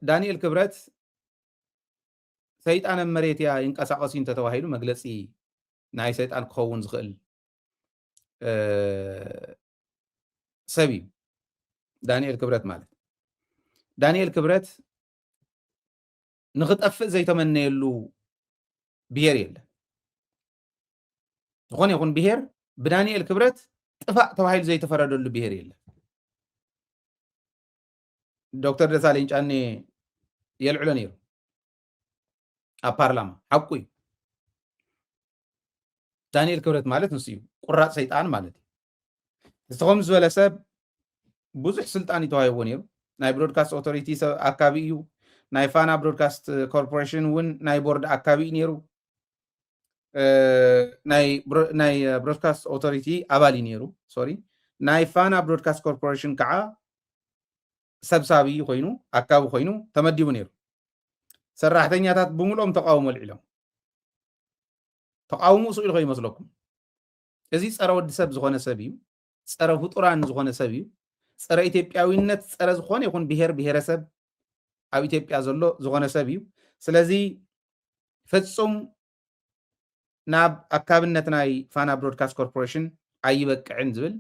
ዳንኤል ክብረት ሰይጣን መሬት ያ ይንቀሳቀሱ እንተተባሂሉ መግለጺ ናይ ሰይጣን ክኸውን ዝኽእል ሰብ እዩ ዳንኤል ክብረት ማለት ዳንኤል ክብረት ንኽጠፍእ ዘይተመነየሉ ብሄር የለን ዝኾነ ይኹን ብሄር ብዳንኤል ክብረት ጥፋእ ተባሂሉ ዘይተፈረደሉ ብሄር የለን ዶክተር ደሳለኝ ጫኔ የልዕሎ ነይሩ ኣብ ፓርላማ ሓቁ እዩ ዳንኤል ክብረት ማለት ንሱ እዩ ቁራፅ ሰይጣን ማለት እዩ ዝተኸም ዝበለ ሰብ ብዙሕ ስልጣን እዩ ተዋሂብዎ ነይሩ ናይ ብሮድካስት ኦቶሪቲ ኣካቢ እዩ ናይ ፋና ብሮድካስት ኮርፖሬሽን እውን ናይ ቦርድ ኣካቢ እዩ ነይሩ ናይ ብሮድካስት ኦቶሪቲ ኣባል እዩ ነይሩ ሶሪ ናይ ፋና ብሮድካስት ኮርፖሬሽን ከዓ ሰብሳቢ ኮይኑ ኣካቢ ኮይኑ ተመዲቡ ነይሩ ሰራሕተኛታት ብምልኦም ተቃውሞ ልዒሎም ተቃውሞ ስኢሉ ከይመስለኩም እዚ ፀረ ወዲ ሰብ ዝኾነ ሰብ እዩ ፀረ ፍጡራን ዝኾነ ሰብ እዩ ፀረ ኢትዮጵያዊነት ፀረ ዝኾነ ይኹን ብሄር ብሄረሰብ ኣብ ኢትዮጵያ ዘሎ ዝኾነ ሰብ እዩ ስለዚ ፍጹም ናብ ኣካብነት ናይ ፋና ብሮድካስት ኮርፖሬሽን ኣይበቅዕን ዝብል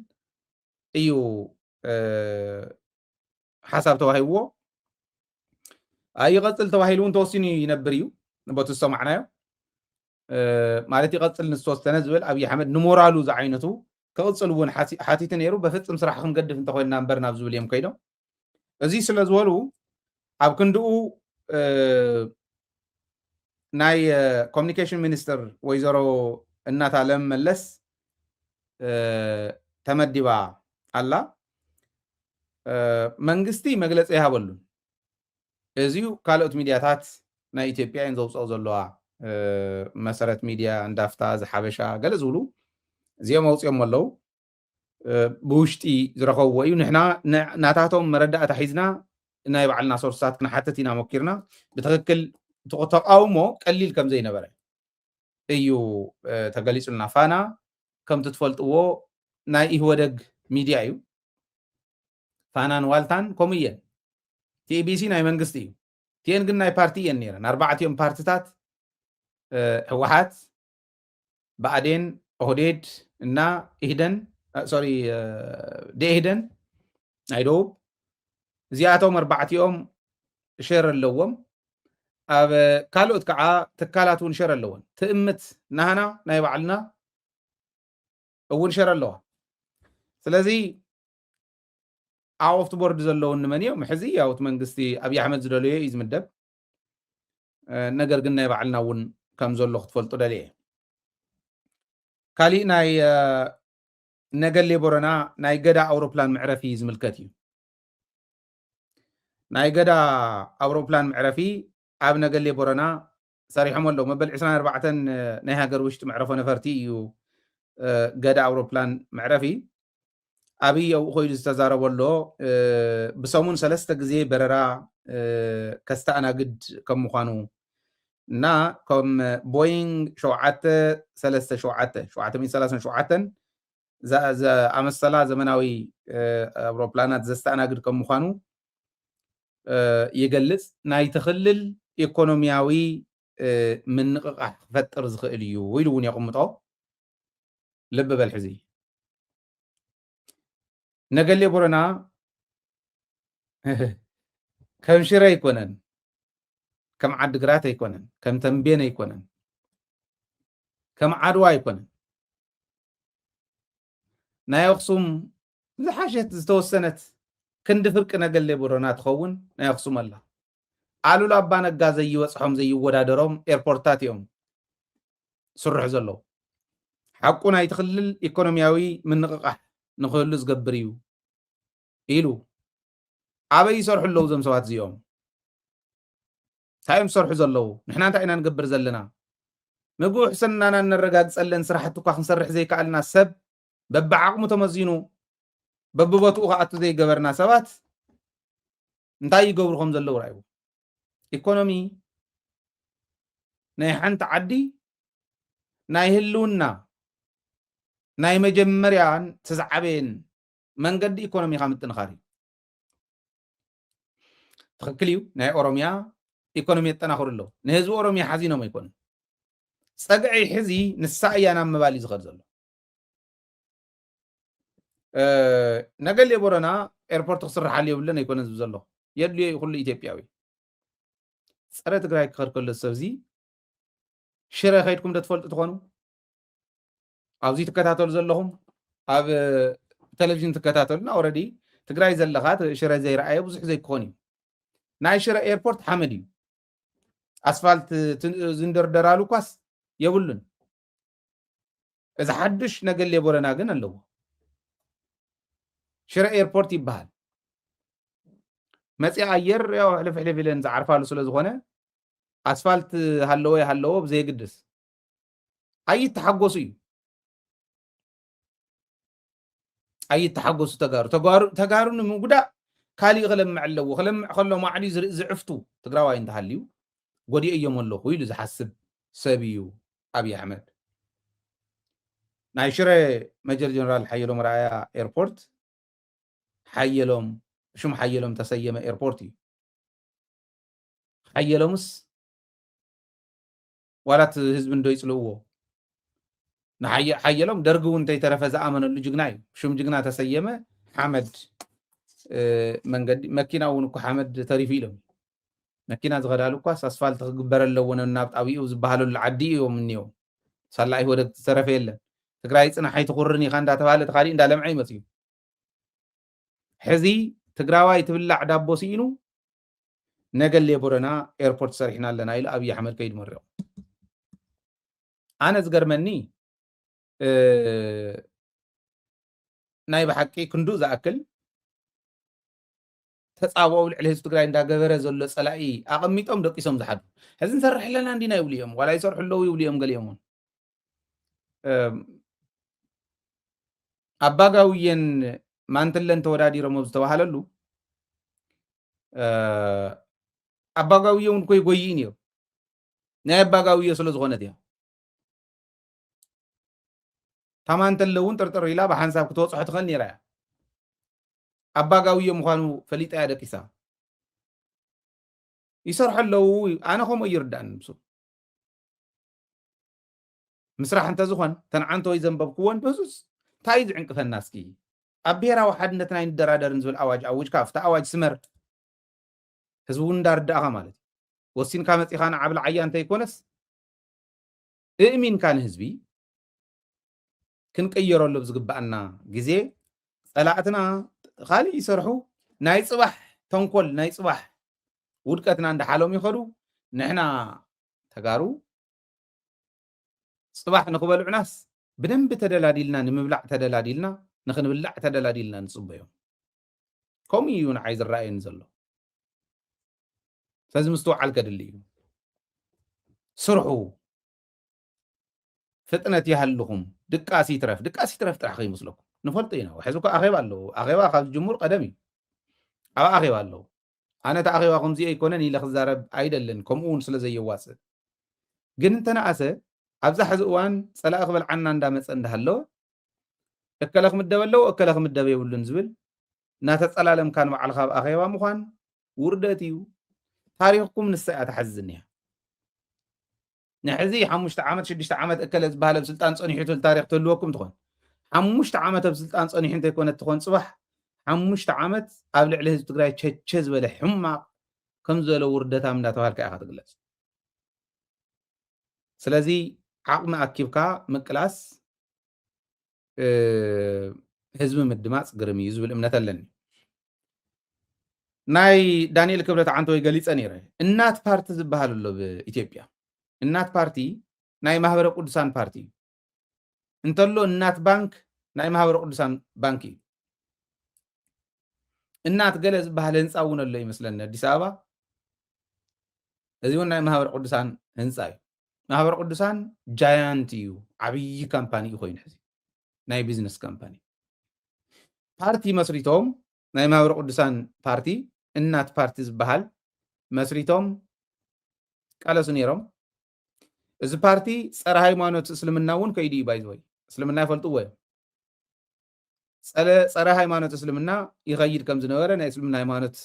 እዩ ሓሳብ ተዋሂብዎ ኣይቀፅል ተባሂሉ እውን ተወሲኑ ይነብር እዩ በቱ ዝሰማዕናዮ ማለት ይቀፅል ንዝተወሰነ ዝብል ኣብይ ኣሕመድ ንሞራሉ ዝዓይነቱ ክቅፅል እውን ሓቲቱ ነይሩ በፍፅም ስራሕ ክንገድፍ እንተኮይንና እምበር ናብ ዝብል እዮም ከይዶም እዚ ስለ ዝበሉ ኣብ ክንድኡ ናይ ኮሚኒኬሽን ሚኒስትር ወይዘሮ እናታለም መለስ ተመዲባ ኣላ መንግስቲ መግለፂ ይሃበሉን እዚዩ ካልኦት ሚድያታት ናይ ኢትዮጵያ እየን ዘውፅኦ ዘለዋ መሰረት ሚድያ እንዳፍታ ዝሓበሻ ገለ ዝብሉ እዚኦም ኣውፅኦም ኣለው ብውሽጢ ዝረኸብዎ እዩ ንሕና ናታቶም መረዳእታ ሒዝና ናይ ባዕልና ሶርስታት ክንሓትት ኢና ሞኪርና ብትክክል ተቃውሞ ቀሊል ከም ዘይነበረ እዩ ተገሊጹልና ፋና ከምቲ ትፈልጥዎ ናይ ኢህወደግ ሚድያ እዩ ፋናን ዋልታን ከምኡ እየን ቲቢሲ ናይ መንግስቲ እዩ ቲኤን ግን ናይ ፓርቲ እየን ነይረን ኣርባዕትዮም ፓርቲታት ህወሓት ብኣዴን ኦህዴድ እና ኢህደን ሶሪ ደኢህደን ናይ ደቡብ እዚኣቶም ኣርባዕትኦም ሸር ኣለዎም ኣብ ካልኦት ከዓ ትካላት እውን ሸር ኣለዎን ትእምት ናህና ናይ ባዕልና እውን ሸር ኣለዋ ስለዚ ኣወፍቲ ቦርድ ዘለውን ንመን እዮም ሕዚ ያውት መንግስቲ ኣብይ ኣሕመድ ዝደለዮ እዩ ዝምደብ ነገር ግን ናይ ባዕልና እውን ከም ዘሎ ክትፈልጡ ደልየ ካሊእ ናይ ነገሌ ቦረና ናይ ገዳ ኣውሮፕላን መዕረፊ ዝምልከት እዩ ናይ ገዳ ኣውሮፕላን መዕረፊ ኣብ ነገሌ ቦረና ሰሪሖም ኣለዉ መበል 24 ናይ ሃገር ውሽጢ መዕረፎ ነፈርቲ እዩ ገዳ ኣውሮፕላን መዕረፊ ኣብይ ኣብኡ ኮይዱ ዝተዛረበሎ ብሰሙን 3 ግዜ በረራ ከስተኣናግድ ከም ምዃኑ እና ከም ቦይንግ 737 ዝኣመሰላ ዘመናዊ ኣውሮፕላናት ዘስተኣናግድ ከም ምዃኑ ይገልጽ ናይ ትኽልል ኢኮኖሚያዊ ምንቅቃሕ ክፈጥር ዝኽእል እዩ ኢሉ እውን የቕምጦ ልቢ በል ሕዚ ነገሌ ቦረና ከም ሽረ ኣይኮነን ከም ዓዲግራት ኣይኮነን ከም ተንቤን ኣይኮነን ከም ዓድዋ ኣይኮነን ናይ ኣክሱም ዝሓሸት ዝተወሰነት ክንዲ ፍርቂ ነገሌ ቦረና ትኸውን ናይ ኣክሱም ኣላ ኣሉላ ኣባ ነጋ ዘይወፅሖም ዘይወዳደሮም ኤርፖርታት እዮም ስርሑ ዘለዉ ሓቁ ናይ ትኽልል ኢኮኖሚያዊ ምንቅቃሕ ንክህሉ ዝገብር እዩ ኢሉ ኣበይ ይሰርሑ ኣለዉ እዞም ሰባት እዚኦም እንታይ እዮም ዝሰርሑ ዘለዉ ንሕና እንታይ ኢና ንገብር ዘለና ምግቡ ሕስናና ነረጋግፀለን ስራሕቲ እኳ ክንሰርሕ ዘይከኣልና ሰብ በብዓቕሙ ተመዚኑ በብቦትኡ ከኣቱ ዘይገበርና ሰባት እንታይ ይገብሩ ከም ዘለዉ ራእዩ ኢኮኖሚ ናይ ሓንቲ ዓዲ ናይ ህልውና ናይ መጀመርያን ትዝዓበየን መንገዲ ኢኮኖሚካ ምጥንኻር እዩ ትኽክል እዩ ናይ ኦሮምያ ኢኮኖሚ የጠናኽሩ ኣለዉ ንህዝቢ ኦሮምያ ሓዚኖም ኣይኮኑ ፀግዒ ሕዚ ንሳ እያ ናብ ምባል እዩ ዝኸድ ዘሎ ነገሌ ቦረና ኤርፖርት ክስርሓሉ የብለን ኣይኮነ ዝብ ዘሎ የድልዮ ኩሉ ኢትዮጵያዊ ፀረ ትግራይ ክኸድ ከሎ ሰብ እዚ ሽረ ከይድኩም ዶ ትፈልጡ ትኾኑ ኣብዚ ትከታተሉ ዘለኹም ኣብ ቴሌቪዥን ትከታተሉና ኦልሬዲ ትግራይ ዘለኻ ሽረ ዘይረኣየ ብዙሕ ዘይክኾን እዩ ናይ ሽረ ኤርፖርት ሓመድ እዩ ኣስፋልት ዝንደርደራሉ ኳስ የብሉን እዚ ሓድሽ ነገሌ ቦረና ግን ኣለዎ ሽረ ኤርፖርት ይበሃል መፅኣ ኣየር ያው ሕልፍ ሕልፍ ኢለን ዝዓርፋሉ ስለ ዝኾነ ኣስፋልት ሃለዎ ይሃለዎ ብዘይግድስ ኣይተሓጎሱ እዩ ኣይተሓጎሱ ተጋሩ ንምጉዳእ ካሊእ ክለምዕ ኣለዎ ክለምዕ ከሎ ማዕሊ ዝዕፍቱ ትግራዋይ እንተሃልዩ ጎዲኦ እዮም ኣለኹ ኢሉ ዝሓስብ ሰብ እዩ ኣብይ ኣሕመድ ናይ ሽረ መጀር ጀነራል ሓየሎም ራእያ ኤርፖርት ሓየሎም ሽም ሓየሎም ተሰየመ ኤርፖርት እዩ ሓየሎምስ ዋላት ህዝቢ እንዶ ይፅልእዎ ንሓየሎም ደርጊ እውን እንተይተረፈ ዝኣመነሉ ጅግና እዩ ሽም ጅግና ተሰየመ ሓመድ መንገዲ መኪና እውን እኮ ሓመድ ተሪፉ ኢሎም መኪና ዝኸዳሉ እኳስ ኣስፋልት ክግበር ኣለዎ ናብ ጣቢኡ ዝበሃለሉ ዓዲ እዮም እኒኦም ሳላኢ ወደ ዝተረፈ የለን ትግራይ ፅናሓይ ትኹርን ኢኻ እንዳተባሃለ ተኻሊእ እንዳለምዐ ይመፅ እዩ ሕዚ ትግራዋይ ትብላዕ ዳቦ ሲኢኑ ነገሌ ቦረና ኤርፖርት ሰሪሕና ኣለና ኢሉ ኣብይ ኣሕመድ ከይዱ መሪቑ ኣነ ዝገርመኒ ናይ ብሓቂ ክንዱእ ዝኣክል ተፃብኦ ልዕሊ ህዝቢ ትግራይ እንዳገበረ ዘሎ ፀላኢ ኣቐሚጦም ደቂሶም ዝሓዱ ሕዚ ንሰርሕ ኣለና እንዲና ይብሉ እዮም ዋላ ይሰርሑ ኣለዉ ይብሉ እዮም ገሊኦም እውን ኣባጋውየን ማንትለን ተወዳዲሮም ዝተባሃለሉ ኣባጋውየ እውን ኮይ ጎይኢ ነይሩ ናይ ኣባጋውየ ስለ ዝኾነት እያ ታማንተለ እውን ጥርጥር ኢላ ብሓንሳብ ክትወፅሖ ትኽእል ነይራ እያ ኣባጋውየ ምዃኑ ፈሊጣ እያ ደቂሳ ይሰርሑ ኣለዉ ኣነ ከምኡ ይርዳእኒ ምሱ ምስራሕ እንተዝኾን ተንዓንተ ወይ ዘንበብክዎን በሱስ እንታይ እዩ ዝዕንቅፈና እስኪ ኣብ ብሄራዊ ሓድነት ናይ ንደራደርን ዝብል ኣዋጅ ኣውጅካ ኣብቲ ኣዋጅ ስመር ህዝቢ እውን እንዳርዳእኻ ማለት እዩ ወሲንካ መፂኻ ንዓብል ዓያ እንተይኮነስ እእሚንካ ንህዝቢ ክንቀየረሉ ብዝግባአና ግዜ ፀላእትና ካሊእ ይሰርሑ ናይ ፅባሕ ተንኮል ናይ ፅባሕ ውድቀትና እንዳሓሎም ይኸዱ ንሕና ተጋሩ ፅባሕ ንክበልዑናስ ብደንቢ ተደላዲልና ንምብላዕ ተደላዲልና ንክንብላዕ ተደላዲልና ንፅበዮም ከምኡ እዩ ንዓይ ዝረኣየኒ ዘሎ ስለዚ ምስትውዓል ከድሊ እዩ ስርሑ ፍጥነት ይሃልኹም ድቃሲ ትረፍ ጥራሕ ከይመስለኩም ንፈልጦ ኢና ሕዚ እኳ ኣኼባ ኣለዉ ኣኼባ ካብ ዝጅሙር ቀደም እዩ ኣብ ኣኼባ ኣለዉ ኣነ እቲ ኣኼባ ከምዚኦ ኣይኮነን ኢለ ክዛረብ ኣይደለን ከምኡ እውን ስለ ዘየዋፅእ ግን እንተነኣሰ ኣብዛ ሕዚ እዋን ፀላኢ ክበልዓና እንዳመፀ እንዳሃለወ እከለ ክምደብ ኣለዎ እከለ ክምደብ የብሉን ዝብል እናተፀላለምካ ንባዕልካ ኣብ ኣኼባ ምኳን ውርደት እዩ ታሪክኩም ንሳ እያ ተሓዝን እያ ንሕዚ 5 ዓመት 6 ዓመት እከለ ዝበሃለ ብስልጣን ፀኒሑ ትብል ታሪክ ትህልወኩም ትኾን 5 ዓመት ኣብ ስልጣን ፀኒሑ እንተይኮነት ትኾን ፅባሕ 5 ዓመት ኣብ ልዕሊ ህዝቢ ትግራይ ቸቸ ዝበለ ሕማቅ ከም ዝበለ ውርደታም እንዳተባሃልካ ኢኻ ትግለፅ ስለዚ ዓቕሚ ኣኪብካ ምቅላስ ህዝቢ ምድማፅ ግርም እዩ ዝብል እምነት ኣለኒ ናይ ዳንኤል ክብረት ዓንተ ወይ ገሊፀ ነይረ እናት ፓርቲ ዝበሃል ኣሎ ብኢትዮጵያ እናት ፓርቲ ናይ ማህበረ ቅዱሳን ፓርቲ እዩ እንተሎ እናት ባንክ ናይ ማህበረ ቅዱሳን ባንክ እዩ እናት ገለ ዝበሃል ህንፃ እውን ኣሎ ይመስለኒ ኣዲስ ኣበባ እዚ እውን ናይ ማህበረ ቅዱሳን ህንፃ እዩ ማህበረ ቅዱሳን ጃያንት እዩ ዓብይ ካምፓኒ እዩ ኮይኑ ሕዚ ናይ ቢዝነስ ካምፓኒ ፓርቲ መስሪቶም ናይ ማህበረ ቅዱሳን ፓርቲ እናት ፓርቲ ዝበሃል መስሪቶም ቃለሱ ነይሮም እዚ ፓርቲ ፀረ ሃይማኖት እስልምና እውን ከይዱ እዩ ባይዘወይ እስልምና ይፈልጥዎ እዮም ፀረ ሃይማኖት እስልምና ይኸይድ ከም ዝነበረ ናይ እስልምና ሃይማኖት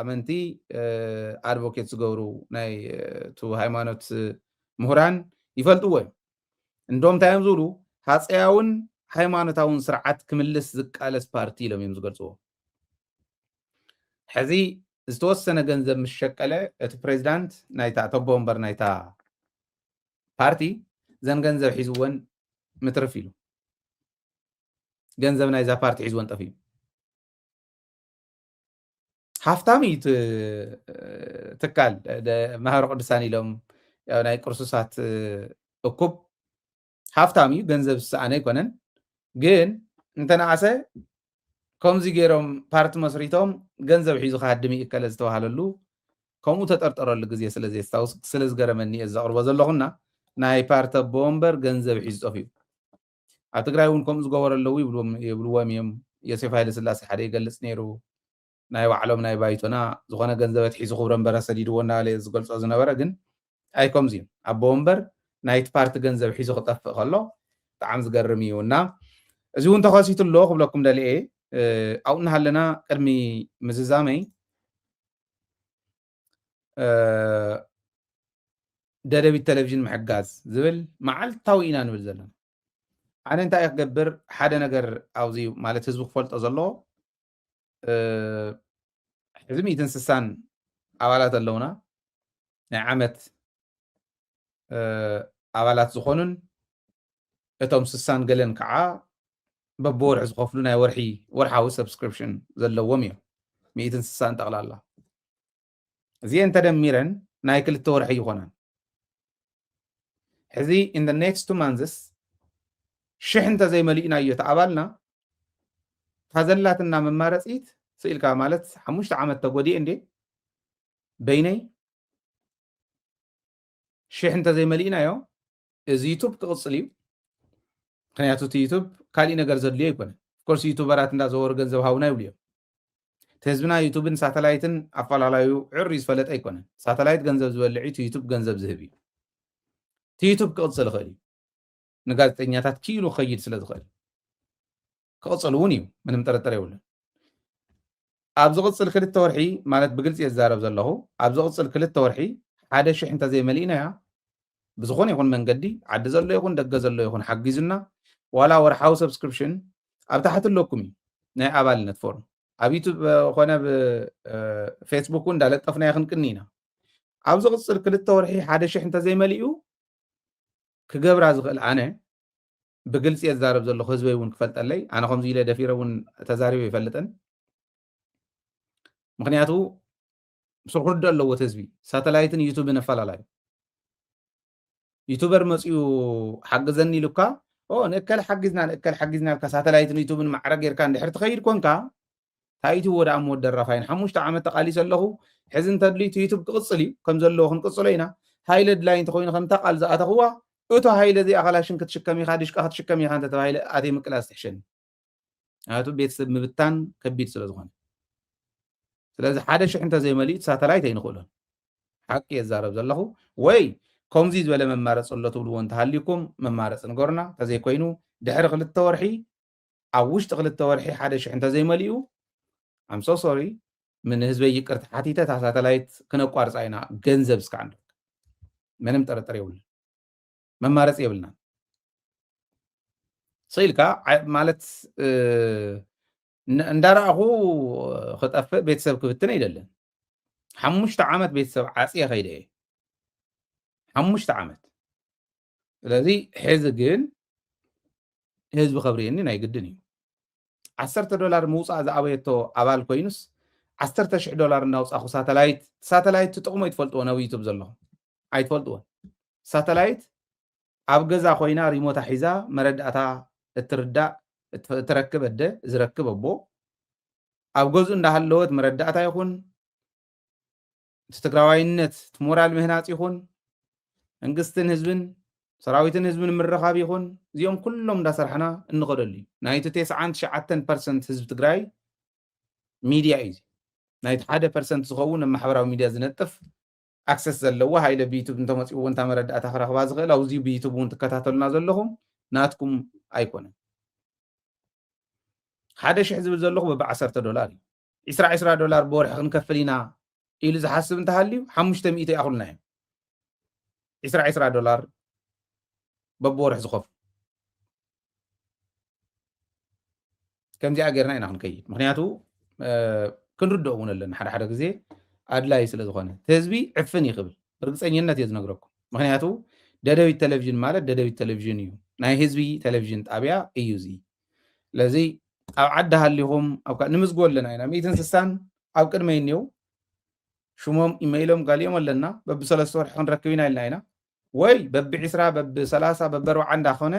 ኣመንቲ ኣድቮኬት ዝገብሩ ናይ እቲ ሃይማኖት ምሁራን ይፈልጥዎ እዮም። እንዶም እንታይ እዮም ዝብሉ ሃፀያውን ሃይማኖታውን ስርዓት ክምልስ ዝቃለስ ፓርቲ ኢሎም እዮም ዝገልፅዎ። ሕዚ ዝተወሰነ ገንዘብ ምስ ሸቀለ እቲ ፕሬዚዳንት ናይታ ተቦ እምበር ናይታ ፓርቲ ዘን ገንዘብ ሒዝወን ምትርፍ ኢሉ ገንዘብ ናይዛ ፓርቲ ሒዝወን ጠፊ እዩ። ሃፍታም እዩ ትካል ማህበረ ቅዱሳን ኢሎም ናይ ቅርሱሳት እኩብ ሃፍታም እዩ፣ ገንዘብ ዝሰኣነ ኣይኮነን። ግን እንተነኣሰ ከምዚ ገይሮም ፓርቲ መስሪቶም ገንዘብ ሒዙ ካድሚ ይከለ ዝተባሃለሉ ከምኡ ተጠርጠረሉ ግዜ ስለዘየስታውስ ስለዝገረመኒ እየ ዘቕርቦ ዘለኹና ናይ ፓርቲ ኣቦ እምበር ገንዘብ ሒዙ ጠፊኡ። ኣብ ትግራይ እውን ከምኡ ዝገበሩ ኣለዉ ይብልዎም እዮም። ዮሴፍ ሃይለ ስላሴ ሓደ ይገልፅ ነይሩ ናይ ባዕሎም ናይ ባይቶና ዝኾነ ገንዘበት ሒዙ ክብረ እምበረ ሰዲድዎ እናበለ ዝገልፆ ዝነበረ ግን ኣይ ከምዚ እዩ ኣቦ እምበር ናይቲ ፓርቲ ገንዘብ ሒዙ ክጠፍእ ከሎ ብጣዕሚ ዝገርም እዩ እና እዚ እውን ተኸሲቱ ኣሎ ክብለኩም ደልየ ኣብኡ እናሃለና ቅድሚ ምዝዛመይ ደደቢት ቴሌቭዥን ምሕጋዝ ዝብል መዓልታዊ ኢና ንብል ዘለና። ኣነ እንታይ ክገብር ሓደ ነገር ኣብዚ ማለት ህዝቢ ክፈልጦ ዘለዎ ሕዚ 160 ኣባላት ኣለውና ናይ ዓመት ኣባላት ዝኾኑን እቶም 60 ገለን ከዓ በብወርሒ ዝኸፍሉ ናይ ወርሓዊ ሰብስክሪፕሽን ዘለዎም እዮም 160 ጠቕላላ እዚአን ተደሚረን ናይ 2 ወርሒ ይኾናን። ሕዚ in the next 2 months ሽሕ እንተዘይመሊእና እዩ ተኣባልና ታዘላትና መማረፂት ስኢልካ ማለት 5 ዓመት ተጎዲእ እንዴ በይነይ ሽሕ እንተዘይመሊእናዮ እዚ ዩቱብ ክቕፅል እዩ። ምክንያቱ እቲ ዩቱብ ካሊእ ነገር ዘድልዮ ኣይኮነን። ኮርስ ዩቱበራት እንዳዘወሩ ገንዘብ ሃቡና ይብሉ እዮም። እቲ ህዝብና ዩቱብን ሳተላይትን ኣፈላላዩ ዕርዩ ዝፈለጥ ኣይኮነን። ሳተላይት ገንዘብ ዝበልዕ እቲ ዩቱብ ገንዘብ ዝህብ እዩ። እቲ ዩቱብ ክቕፅል ይኽእል እዩ ንጋዜጠኛታት ኪኢሉ ክኸይድ ስለ ዝኽእል ክቕፅል እውን እዩ፣ ምንም ጥርጥር የብሉን። ኣብ ዝቕፅል 2 ወርሒ ማለት ብግልፂ የዛረብ ዘለኹ ኣብ ዝቕፅል 2 ወርሒ 1,000 እንተዘይመሊእናያ ብዝኾነ ይኹን መንገዲ ዓዲ ዘሎ ይኹን ደገ ዘሎ ይኹን ሓጊዙና ዋላ ወርሓዊ ሰብስክሪፕሽን ኣብ ታሕቲ ኣለኩም እዩ ናይ ኣባልነት ፎርም ኣብ ዩቱብ ኮነ ብፌስቡክ እንዳለጠፍና ክንቅኒ ኢና። ኣብ ዝቕፅል 2 ወርሒ 1,000 እንተዘይመሊኡ ክገብራ ዝኽእል ኣነ ብግልፂ የዛረብ ዘለኹ ህዝበይ እውን ክፈልጠለይ ኣነ ከምዚ ኢለ ደፊረ እውን ተዛሪበ ይፈልጥን። ምክንያቱ ምስል ክርድእ ኣለዎ እቲ ህዝቢ ሳተላይትን ዩቱብን ኣፈላላዩ ዩቱበር መፅኡ ሓግዘኒ ኢሉካ ንእከል ሓጊዝና ኢልካ ሳተላይትን ዩቱብን ማዕረ ጌርካ እንድሕር ትኸይድ ኮንካ ታይቲ ወደ ኣምወት ደራፋይን 5 ዓመት ተቃሊስ ኣለኹ ሕዚ እንተድልዩ እቲ ዩቱብ ክቕፅል እዩ ከም ዘለዎ ክንቅፅሎ ኢና ሃይለ ድላይ እንተኮይኑ ከምታ ቃል ዝኣተኽዋ እቶ ሃይለ እዚኣ ኸላሽን ክትሽከም ኢኻ ድሽቃ ክትሽከም ኢኻ እንተተባሂለ ኣተይ ምቅላስ ትሕሸኒ ምክንያቱ ቤተሰብ ምብታን ከቢድ ስለ ዝኾነ ስለዚ 1,000 እንተዘይመሊኡ ሳተላይት ኣይንኽእሎን ሓቂ የዛረብ ዘለኹ ወይ ከምዚ ዝበለ መማረፂ ኣሎ ትብልዎ እንተሃልዩኩም መማረፂ ንገሩና። ተዘይኮይኑ ድሕሪ 2 ወርሒ ኣብ ውሽጢ 2 ወርሒ 1,000 እንተዘይመሊኡ ኣም ሶ ሶሪ ምን ህዝበይ ይቅርታ ሓቲተ እታ ሳተላይት ክነቋርፃ ኢና ገንዘብ እስካዕ ምንም ጥርጥር የብሉን መማረፂ የብልና ስኢልካ ማለት እንዳረኣኹ ክጠፍእ ቤተሰብ ክብትን ኣይደለን 5 ዓመት ቤተሰብ ዓፅየ ከይደ እየ 5 ዓመት። ስለዚ ሕዚ ግን ህዝቢ ከብርየኒ ናይ ግድን እዩ። $10 ምውፃእ ዝኣበየቶ ኣባል ኮይኑስ $10,000 እናውፃኹ ሳተላይት ትጥቕሞ ይትፈልጥዎ ናብ ዩቱብ ዘለኹም ኣይትፈልጥዎን። ሳተላይት ኣብ ገዛ ኮይና ሪሞታ ሒዛ መረዳእታ እትርዳእ እትረክብ እደ ዝረክብ ኣቦ ኣብ ገዝኡ እንዳሃለወት መረዳእታ ይኹን ትግራዋይነት ሞራል ምህናፅ ይኹን መንግስትን ህዝብን ሰራዊትን ህዝብን ምረኻብ ይኹን እዚኦም ኩሎም እንዳሰርሐና እንኸደሉ እዩ። ናይቲ 99% ህዝቢ ትግራይ ሚድያ እዩ። ናይቲ 1% ዝኸውን ማሕበራዊ ሚድያ ዝነጥፍ ኣክሰስ ዘለዎ ሃይለ ብዩቱብ እንተመፂኡ እውን እታ መረዳእታ ክረኽባ ዝኽእል ኣብዚ ብዩቱብ እውን ትከታተሉና ዘለኹም ናትኩም ኣይኮነን። 1000 ዝብል ዘለኹ በ$10 እዩ 20 ዶላር ብወርሒ ክንከፍል ኢና ኢሉ ዝሓስብ እንተሃልዩ 500 ይኣኽሉና እዮም 20 ዶላር በብወርሒ ዝኸፍሉ ከምዚኣ ጌርና ኢና ክንከይድ ምክንያቱ ክንርድኦ እውን ኣለና ሓደ ሓደ ግዜ ኣድላይ ስለ ዝኾነ ህዝቢ ዕፍን ይኽብል ርግፀኝነት እየ ዝነግረኩም ምክንያቱ ደደቢት ቴሌቭዥን ማለት ደደቢት ቴሌቭዥን እዩ ናይ ህዝቢ ቴሌቭዥን ጣብያ እዩ እዚ ስለዚ ኣብ ዓዲ ሃሊኹም ንምዝግቦ ኣለና ኢና 160 ኣብ ቅድመይ እኒው ሽሞም ኢሜይሎም ጋሊኦም ኣለና በቢ3 ወርሒ ክንረክብ ኢና ኢልና ኢና ወይ በቢ20 በቢ30 በቢ40 እንዳኾነ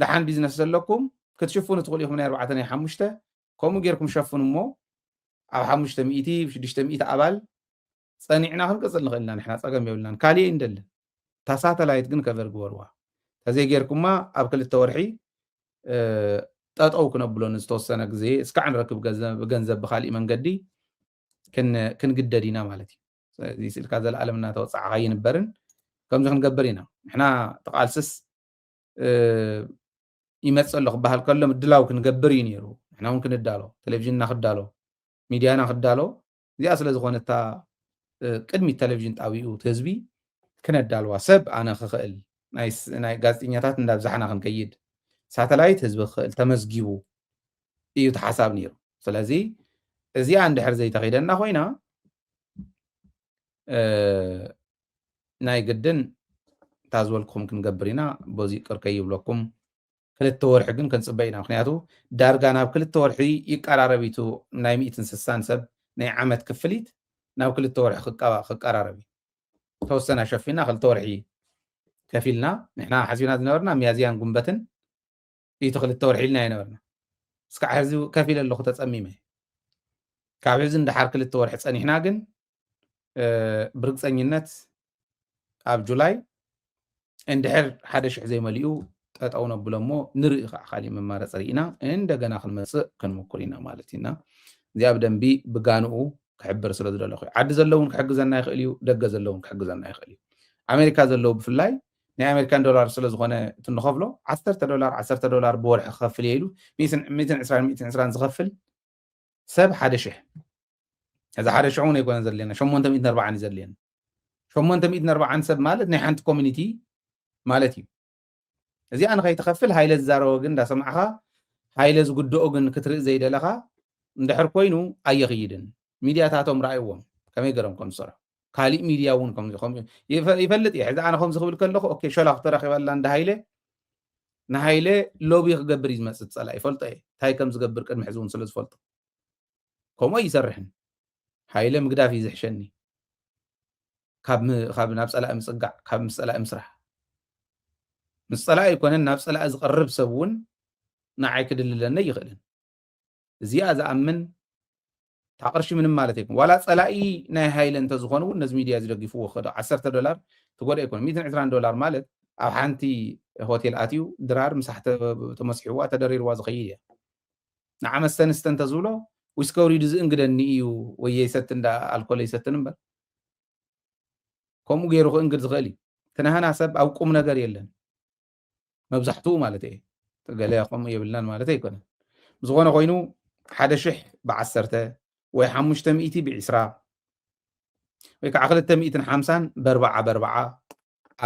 ድሓን ቢዝነስ ዘለኩም ክትሽፍኑ ትኽእሉ ኢኹም ናይ 4 ናይ 5 ከምኡ ጌርኩም ሸፍኑ እሞ ኣብ 500 600 ኣባል ፀኒዕና ክንቅፅል ንኽእል ኢና ንሕና ፀገም የብልናን ካሊእ እንደለ እታ ሳተላይት ግን ከቨር ግበርዋ ተዘይ ጌርኩማ ኣብ 2 ወርሒ ጠጠው ክነብሎ ንዝተወሰነ ግዜ እስካዕ ንረክብ ገንዘብ ብካሊእ መንገዲ ክንግደድ ኢና ማለት እዩ ስለዚ ስልካ ዘለኣለም እናተወፃዕኻ ይንበርን ከምዚ ክንገብር ኢና ንሕና ተቃልስስ ይመፅእ ኣሎ ክበሃል ከሎ ምድላው ክንገብር እዩ ነይሩ ንሕና እውን ክንዳሎ ቴሌቭዥንና ክዳሎ ሚድያና ክዳሎ እዚኣ ስለ ዝኾነታ ቅድሚት ቴሌቭዥን ጣቢኡ ህዝቢ ክነዳልዋ ሰብ ኣነ ክኽእል ናይ ጋዜጠኛታት እንዳብዛሕና ክንከይድ ሳተላይት ህዝቢ ክኽእል ተመዝጊቡ እዩ ተሓሳብ ነይሩ ስለዚ እዚኣ እንድሕር ዘይተኸይደና ኮይና ናይ ግድን እታ ዝበልክኹም ክንገብር ኢና በዚ ቅር ከይብለኩም 2 ወርሒ ግን ክንፅበ ኢና ምክንያቱ ዳርጋ ናብ 2 ወርሒ ይቀራረብ ኢቱ ናይ 160 ሰብ ናይ ዓመት ክፍሊት ናብ 2 ወርሒ ክቀራረብ እዩ ተወሰነ ሸፊና 2 ወርሒ ከፊልና ንሕና ሓሲብና ዝነበርና ሚያዝያን ጉንበትን ኢቱ 2 ወርሒ ኢልና ይነበርና እስካዕ ሕዚ ከፊል ኣለኹ ተፀሚመ ካብ ሕዚ እንድሓር 2 ወርሒ ፀኒሕና ግን ብርግፀኝነት ኣብ ጁላይ እንድሕር 1000 ዘይመሊኡ ጠጠው ነብሎ እሞ ንርኢ ከዓ ካሊእ መማረፂ ርኢና እንደገና ክንመፅእ ክንምኩር ኢና ማለት ኢና እዚኣ ብደንቢ ብጋንኡ ክሕብር ስለ ዝደለኹ ዓዲ ዘለውን ክሕግዘና ይኽእል እዩ ደገ ዘለውን ክሕግዘና ይኽእል እዩ ኣሜሪካ ዘለው ብፍላይ ናይ ኣሜሪካን ዶላር ስለ ዝኾነ እቲ ንኸፍሎ $10 ብወርሒ ክኸፍል እየ ኢሉ 120 ዝኸፍል ሰብ 1000 እዚ 1000 እውን ኣይኮነን ዘድልየና 840 እዩ ዘድልየና 840 ሰብ ማለት ናይ ሓንቲ ኮሚኒቲ ማለት እዩ እዚኣ ንኸይትኸፍል ሃይለ ዝዛረቦ ግን እንዳሰማዕኻ ሃይለ ዝጉድኦ ግን ክትርኢ ዘይደለኻ እንድሕር ኮይኑ ኣየኽይድን ሚድያታቶም ረኣይዎም ከመይ ገሮም ከም ዝሰርሑ ካሊእ ሚድያ እውን ይፈልጥ እየ ሕዚ ኣነ ከምዚ ክብል ከለኹ ኦኬ ሸላኽ ተረኺበላ እንዳ ሃይለ ንሃይለ ሎቢ ክገብር እዩ ዝመፅእ ፀላእ ይፈልጦ እየ እንታይ ከም ዝገብር ቅድሚ ሕዚ እውን ስለ ዝፈልጦ ከምኡ ይሰርሕን ሃይለ ምግዳፍ እዩ ዝሕሸኒ ካብ ናብ ፀላእ ምፅጋዕ ካብ ምስ ፀላእ ምስራሕ ምስ ፀላእ ኣይኮነን ናብ ፀላእ ዝቐርብ ሰብ እውን ንዓይ ክድልለነ ይኽእልን እዚኣ ዝኣምን ታቅርሺ ምንም ማለት ኣይኮን ዋላ ፀላኢ ናይ ሃይለ እንተዝኾኑ እውን ነዚ ሚድያ ዝደጊፍዎ ክዶ $10 ትጎዳ ኣይኮነ $120 ማለት ኣብ ሓንቲ ሆቴል ኣትዩ ድራር ምሳሕ ተመስሒዋ ተደሪርዋ ዝኸይድ እያ ንዓመት ሰንስተ እንተዝብሎ ዊስከውሪዱ ዝእንግደኒ እዩ ወይ የሰት እንዳ ኣልኮል ይሰትን እምበር ከምኡ ገይሩ ክእንግድ ዝኽእል እዩ ትናህና ሰብ ኣብ ቁም ነገር የለን መብዛሕትኡ ማለት እየ ገለ ከምኡ የብልናን ማለት ኣይኮነን ዝኾነ ኮይኑ 1000 ብ10 ወይ 500 ብ20 ወይ ከዓ 250 ብ4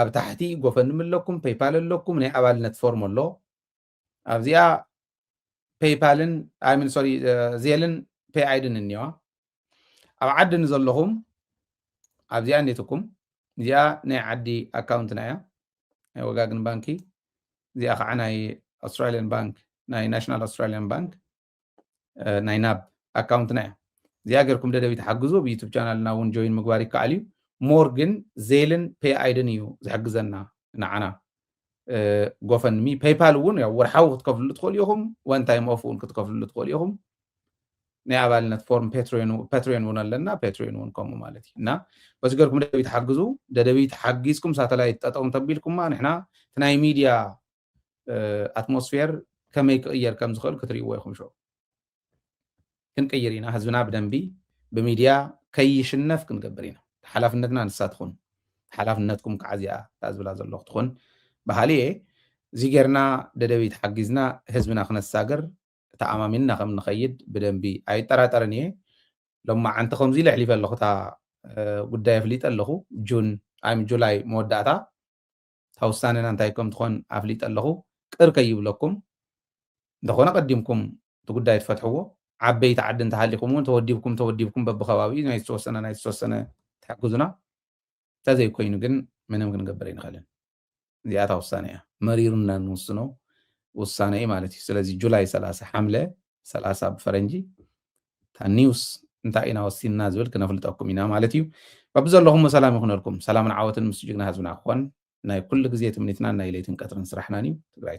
ኣብ ታሕቲ ጎፈንድሚ ኣለኩም ፔይፓል ኣለኩም ናይ ኣባልነት ፎርም ኣሎ ኣብዚኣ ፔይፓልን ኣይምን ሶሪ ዜልን ፔይ ኣይድን እኒዋ ኣብ ዓዲ ንዘለኹም ኣብዚኣ እንዴትኩም እዚኣ ናይ ዓዲ ኣካውንትና እያ ናይ ወጋግን ባንኪ እዚኣ ከዓ ናይ ኣውስትራልያን ባንክ ናይ ናሽናል ኣውስትራልያን ባንክ ናይ ናብ ኣካውንትና እያ እዚኣ ጌርኩም ደደቢት ሓግዙ ብዩቱብ ቻናልና እውን ጆይን ምግባር ይከኣል እዩ ሞር ግን ዜልን ፔይ ኣይድን እዩ ዝሕግዘና ንዓና ጎፈንሚ ፔይፓል እውን ያው ወርሓዊ ክትከፍልሉ ትኽእሉ ኢኹም ዋን ታይም ኦፍ እውን ክትከፍልሉ ትኽእሉ ኢኹም ናይ ኣባልነት ፎርም ፔትሪዮን እውን ኣለና ፔትሪዮን እውን ከምኡ ማለት እዩ እና በዚ ገርኩም ደደቢት ሓግዙ ደደቢት ሓጊዝኩም ሳተላይት ጠጠው ተቢልኩማ ንሕና እቲ ናይ ሚድያ ኣትሞስፌር ከመይ ክቕየር ከም ዝኽእል ክትርእይዎ ኢኹም ሾ ክንቅይር ኢና ህዝብና ብደንቢ ብሚድያ ከይሽነፍ ክንገብር ኢና ሓላፍነትና ንሳትኹን ሓላፍነትኩም ከዓ እዚኣ ታዝብላ ዘለኹ ትኹን ባህሊ እዚ ጌርና ደደቢት ሓጊዝና ህዝብና ክነሳገር ተኣማሚንና ከም ንኸይድ ብደንቢ ኣይጠራጠርን እየ ሎማ ዓንቲ ከምዚ ኢለ ኣሕሊፈ ኣለኹ እታ ጉዳይ ኣፍሊጠ ኣለኹ ጁላይ መወዳእታ እታ ውሳነና እንታይ ከም ትኾን ኣፍሊጠ ኣለኹ ቅር ከይብለኩም እንተኾነ ቀዲምኩም እቲ ጉዳይ ትፈትሕዎ ዓበይቲ ዓዲ እንተሃሊኹም እውን ተወዲብኩም በብኸባቢኡ ናይ ዝተወሰነ ትሕግዙና እንተዘይኮይኑ ግን ምንም ክንገብር ኣይንኽእልን እዚኣ እታ ውሳነ እያ መሪርና ንውስኖ ውሳነ እዩ ማለት እዩ ስለዚ ጁላይ 30 ሓምለ 30 ብፈረንጂ እታ ኒውስ እንታይ ኢና ወሲንና ዝብል ክነፍልጠኩም ኢና ማለት እዩ በቢ ዘለኹም ሰላም ይኹነልኩም ሰላምን ዓወትን ምስ ጅግና ህዝብና ክኾን ናይ ኩሉ ግዜ ትምኒትና ናይ ለይትን ቀትርን ስራሕና እዩ ትግራይ